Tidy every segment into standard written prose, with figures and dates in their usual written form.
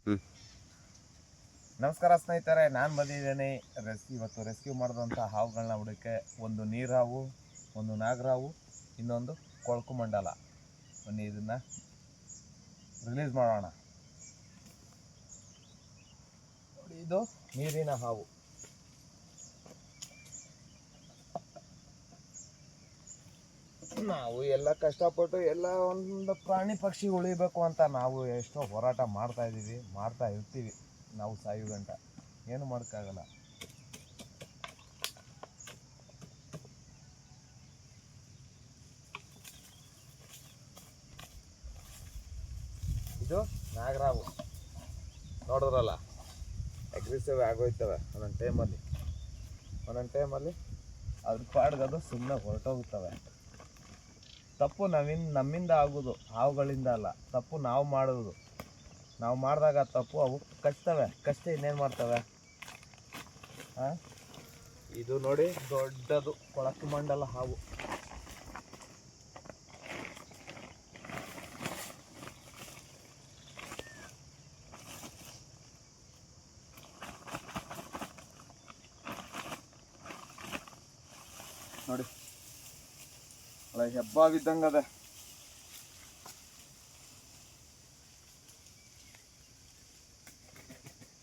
ಹ್ಞೂ. ನಮಸ್ಕಾರ ಸ್ನೇಹಿತರೆ, ನಾನು ಬಂದಿದ್ದೇನೆ ಇವತ್ತು ರೆಸ್ಕ್ಯೂ ಮಾಡಿದಂಥ ಹಾವುಗಳನ್ನ ಹುಡುಕೆ. ಒಂದು ನೀರಾವು, ಒಂದು ನಾಗರಾವು, ಇನ್ನೊಂದು ಕೊಳಕು ಮಂಡಲ. ಬನ್ನಿ ಇದನ್ನು ರಿಲೀಸ್ ಮಾಡೋಣ. ನೋಡಿ, ಇದು ನೀರಿನ ಹಾವು. ನಾವು ಎಲ್ಲ ಕಷ್ಟಪಟ್ಟು ಎಲ್ಲ ಒಂದು ಪ್ರಾಣಿ ಪಕ್ಷಿ ಉಳಿಬೇಕು ಅಂತ ನಾವು ಎಷ್ಟೋ ಹೋರಾಟ ಮಾಡ್ತಾ ಇರ್ತೀವಿ. ನಾವು ಸಾಯೋ ಗಂಟ ಏನು ಮಾಡೋಕ್ಕಾಗಲ್ಲ. ಇದು ನಾಗರಾವು ನೋಡಿದ್ರಲ್ಲ, ಅಗ್ರೆಸಿವ್ ಆಗೋಯ್ತವೆ ಒಂದೊಂದು ಟೈಮಲ್ಲಿ ಅದ್ರ ಪಾಡ್ಗದು ಸುಮ್ಮನೆ ಹೊರಟೋಗುತ್ತವೆ. ತಪ್ಪು ನಮ್ಮಿಂದ ಆಗೋದು, ಹಾವುಗಳಿಂದ ಅಲ್ಲ. ತಪ್ಪು ನಾವು ಮಾಡೋದು. ನಾವು ಮಾಡಿದಾಗ ತಪ್ಪು ಅವು ಕಚ್ತವೆ ಇನ್ನೇನು ಮಾಡ್ತವೆ. ಇದು ನೋಡಿ, ದೊಡ್ಡದು ಕೊಳಕು ಮಂಡಲ ಹಾವು. ನೋಡಿ, ಒಳ್ಳೆ ಹೆಬ್ಬಾವಿದ್ದಂಗದೆ.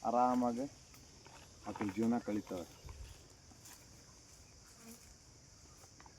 ಆರಾಮಾಗಿ ಆಕೆ ಜೀವನ ಕಳೀತವೆ.